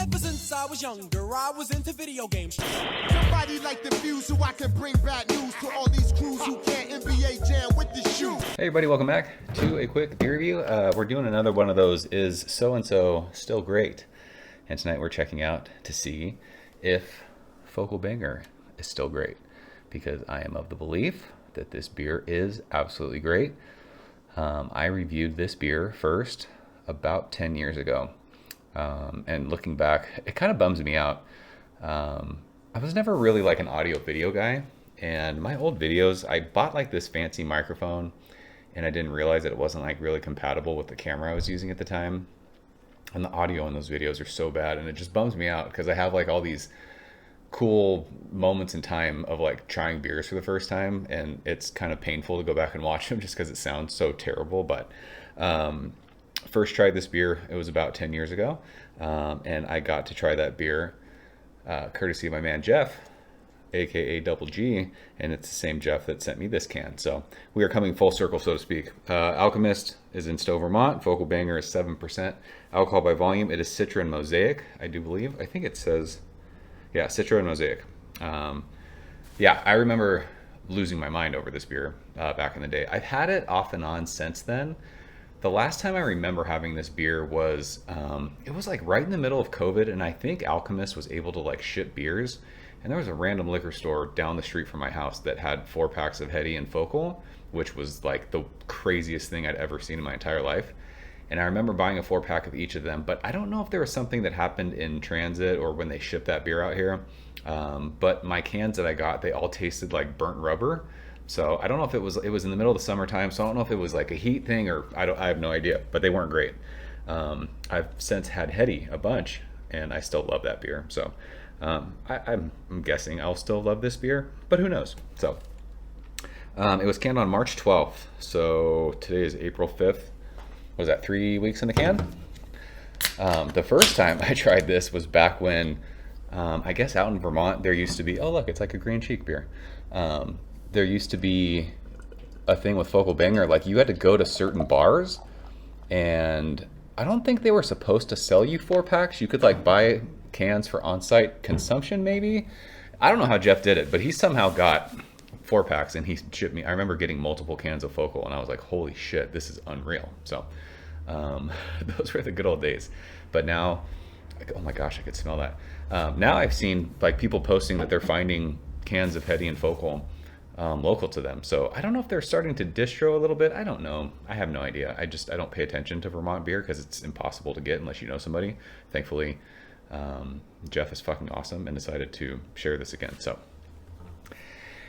Ever since I was younger, I was into video games. Somebody like the Fuse so I can bring bad news to all these crews who can't NBA jam with the shoe. Hey everybody, welcome back to a quick beer review. We're doing another one of those, is so-and-so still great? And tonight we're checking out to see if Focal Banger is still great, because I am of the belief that this beer is absolutely great. I reviewed this beer first about 10 years ago. And looking back, it kind of bums me out. I was never really like an audio video guy, and my old videos, I bought like this fancy microphone and I didn't realize that it wasn't like really compatible with the camera I was using at the time. And the audio in those videos are so bad, and it just bums me out because I have like all these cool moments in time of like trying beers for the first time, and it's kind of painful to go back and watch them just because it sounds so terrible. But first tried this beer, it was about 10 years ago, and I got to try that beer courtesy of my man Geoff, aka Double G, and it's the same Geoff that sent me this can. So we are coming full circle, so to speak. Alchemist is in Stowe, Vermont. Focal Banger is 7% alcohol by volume. It is Citra and Mosaic, I do believe. I think it says, yeah, Citra and Mosaic. Yeah, I remember losing my mind over this beer back in the day. I've had it off and on since then. The last time I remember having this beer was, it was like right in the middle of COVID, and I think Alchemist was able to like ship beers. And there was a random liquor store down the street from my house that had 4-packs of Heady and Focal, which was like the craziest thing I'd ever seen in my entire life. And I remember buying a 4-pack of each of them, but I don't know if there was something that happened in transit or when they shipped that beer out here. But my cans that I got, they all tasted like burnt rubber. So I don't know if it was in the middle of the summertime, so I don't know if it was like a heat thing or I have no idea, but they weren't great. I've since had Heady a bunch, and I still love that beer. So I'm guessing I'll still love this beer, but who knows? So it was canned on March 12th. So today is April 5th. Was that 3 weeks in the can? The first time I tried this was back when, I guess out in Vermont, there used to be, oh look, it's like a Green Cheek beer. There used to be a thing with Focal Banger, like you had to go to certain bars, and I don't think they were supposed to sell you 4-packs. You could like buy cans for on-site consumption maybe. I don't know how Geoff did it, but he somehow got 4-packs and he shipped me. I remember getting multiple cans of Focal, and I was like, holy shit, this is unreal. So those were the good old days. But now, like, oh my gosh, I could smell that. Now I've seen like people posting that they're finding cans of Heady and Focal local to them. So I don't know if they're starting to distro a little bit. I don't know. I have no idea. I don't pay attention to Vermont beer because it's impossible to get unless you know somebody. Thankfully, Geoff is fucking awesome and decided to share this again. So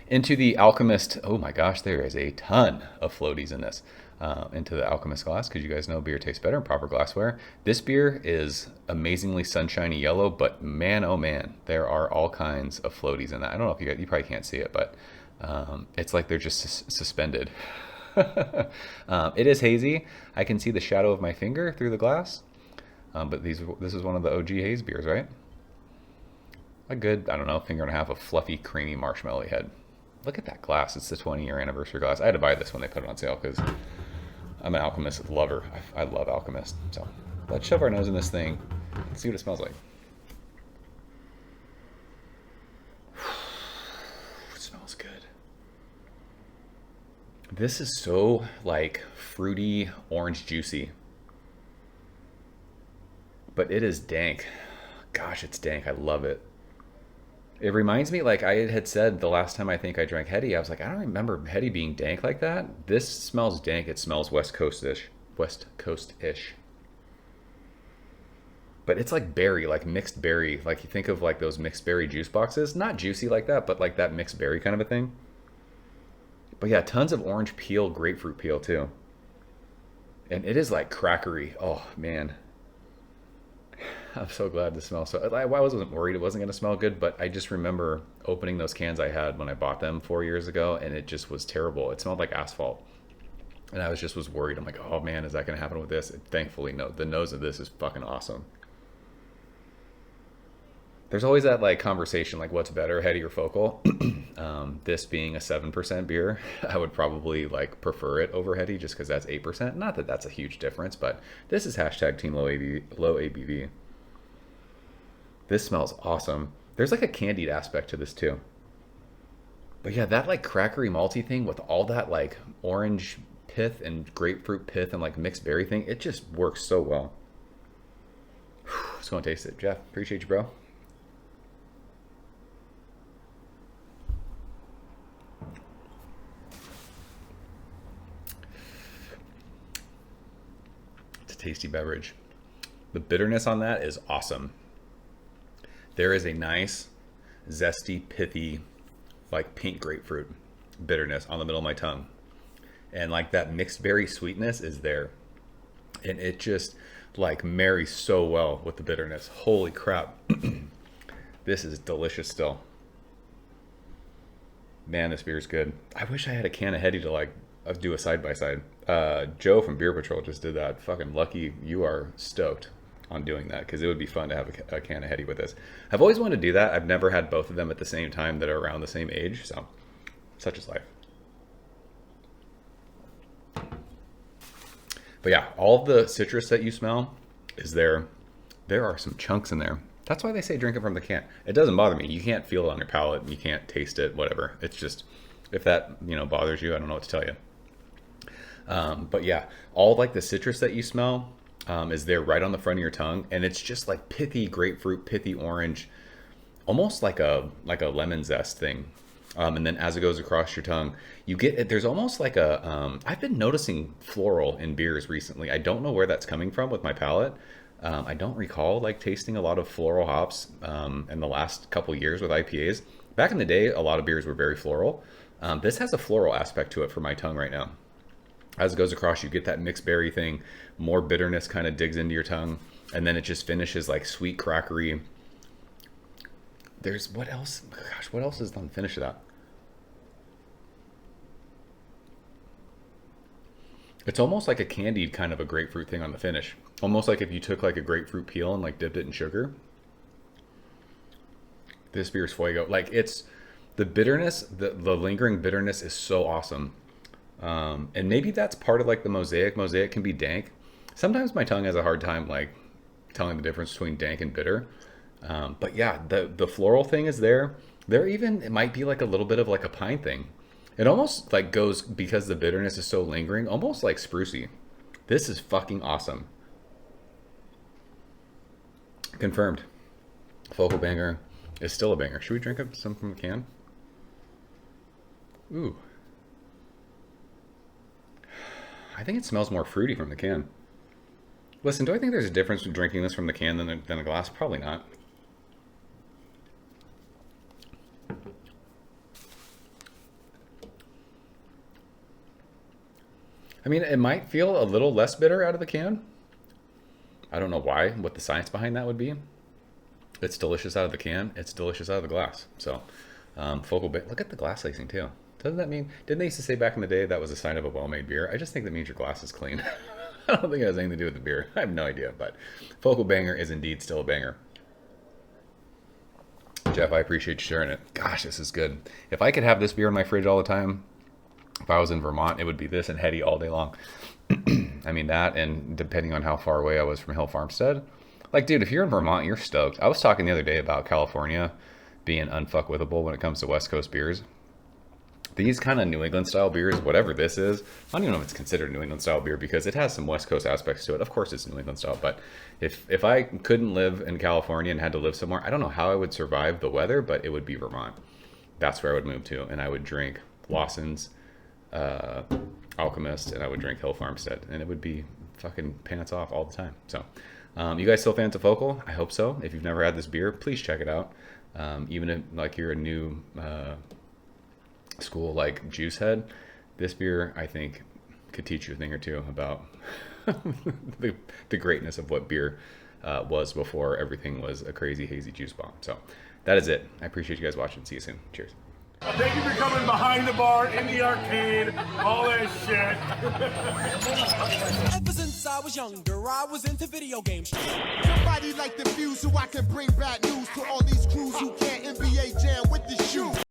into the Alchemist. Oh my gosh, there is a ton of floaties in this. Into the Alchemist glass, because you guys know beer tastes better in proper glassware. This beer is amazingly sunshiny yellow, but man, oh man, there are all kinds of floaties in that. I don't know if you probably can't see it, but it's like they're just suspended. It is hazy. I can see the shadow of my finger through the glass. But this is one of the OG haze beers, right? A good, I don't know, finger and a half of fluffy, creamy marshmallow head. Look at that glass. It's the 20-year anniversary glass. I had to buy this when they put it on sale because I'm an Alchemist lover. I love Alchemist. So let's shove our nose in this thing and see what it smells like. It smells good. This is so like fruity, orange juicy. But it is dank. Gosh, it's dank. I love it. It reminds me, like I had said the last time I think I drank Heady, I was like, I don't remember Heady being dank like that. This smells dank. It smells West Coast-ish. But it's like berry, like mixed berry. Like you think of like those mixed berry juice boxes. Not juicy like that, but like that mixed berry kind of a thing. But yeah, tons of orange peel, grapefruit peel too. And it is like crackery. Oh, man. I'm so glad this smells so. I wasn't worried it wasn't going to smell good, but I just remember opening those cans I had when I bought them 4 years ago, and it just was terrible. It smelled like asphalt, and I was worried. I'm like, oh man, is that going to happen with this? And thankfully, no. The nose of this is fucking awesome. There's always that like conversation, like what's better, Heady or Focal? This being a 7% beer, I would probably like prefer it over Heady just because that's 8%. Not that that's a huge difference, but this is hashtag Team Low ABV. This smells awesome. There's like a candied aspect to this too. But yeah, that like crackery malty thing with all that like orange pith and grapefruit pith and like mixed berry thing, it just works so well. Let's go and taste it. Geoff, appreciate you, bro. It's a tasty beverage. The bitterness on that is awesome. There is a nice, zesty, pithy, like pink grapefruit bitterness on the middle of my tongue. And like that mixed berry sweetness is there. And it just like marries so well with the bitterness. Holy crap. This is delicious still. Man, this beer is good. I wish I had a can of Heady to like do a side-by-side. Joe from Beer Patrol just did that. Fucking lucky you are stoked on doing that, because it would be fun to have a can of Heady with this. I've always wanted to do that. I've never had both of them at the same time that are around the same age, so such is life. But yeah, all the citrus that you smell is there. There are some chunks in there. That's why they say drink it from the can. It doesn't bother me. You can't feel it on your palate. You can't taste it, whatever. It's just, if that, bothers you, I don't know what to tell you. But yeah, all like the citrus that you smell is there right on the front of your tongue. And it's just like pithy grapefruit, pithy orange, almost like a lemon zest thing. And then as it goes across your tongue, you get, there's almost like a, I've been noticing floral in beers recently. I don't know where that's coming from with my palate. I don't recall like tasting a lot of floral hops in the last couple years with IPAs. Back in the day, a lot of beers were very floral. This has a floral aspect to it for my tongue right now. As it goes across, you get that mixed berry thing, more bitterness kind of digs into your tongue, and then it just finishes like sweet crackery. There's, what else? Gosh, what else is on the finish of that? It's almost like a candied kind of a grapefruit thing on the finish. Almost like if you took like a grapefruit peel and like dipped it in sugar. This beer's fuego. Like it's, the bitterness, the lingering bitterness is so awesome. And maybe that's part of like the mosaic. Mosaic can be dank. Sometimes my tongue has a hard time like telling the difference between dank and bitter. But yeah, the floral thing is there. There even, it might be like a little bit of like a pine thing. It almost like goes, because the bitterness is so lingering, almost like sprucey. This is fucking awesome. Confirmed. Focal banger is still a banger. Should we drink some from the can? Ooh. I think it smells more fruity from the can. Listen, do I think there's a difference between drinking this from the can than a glass? Probably not. I mean, it might feel a little less bitter out of the can. I don't know why, what the science behind that would be. It's delicious out of the can. It's delicious out of the glass. So, look at the glass lacing too. Doesn't that mean, didn't they used to say back in the day that was a sign of a well-made beer? I just think that means your glass is clean. I don't think it has anything to do with the beer. I have no idea, but Focal Banger is indeed still a banger. Geoff, I appreciate you sharing it. Gosh, this is good. If I could have this beer in my fridge all the time, if I was in Vermont, it would be this and Heady all day long. I mean, that, and depending on how far away I was from Hill Farmstead. Like, dude, if you're in Vermont, you're stoked. I was talking the other day about California being unfuckwithable when it comes to West Coast beers. These kind of New England style beers, whatever this is, I don't even know if it's considered New England style beer because it has some West Coast aspects to it. Of course it's New England style, but if I couldn't live in California and had to live somewhere, I don't know how I would survive the weather, but it would be Vermont. That's where I would move to, and I would drink Lawson's, Alchemist, and I would drink Hill Farmstead, and it would be fucking pants off all the time. So, you guys still fans of Focal? I hope so. If you've never had this beer, please check it out. Even if like you're a new school like juice head, this beer I think could teach you a thing or two about the greatness of what beer was before everything was a crazy hazy juice bomb. So that is it. I appreciate you guys watching. See you soon. Cheers. Thank you for coming behind the bar, in the arcade, all that shit. Ever since I was younger, I was into video games. Somebody like the views so I can bring bad news to all these crews who can't NBA jam with the shoe.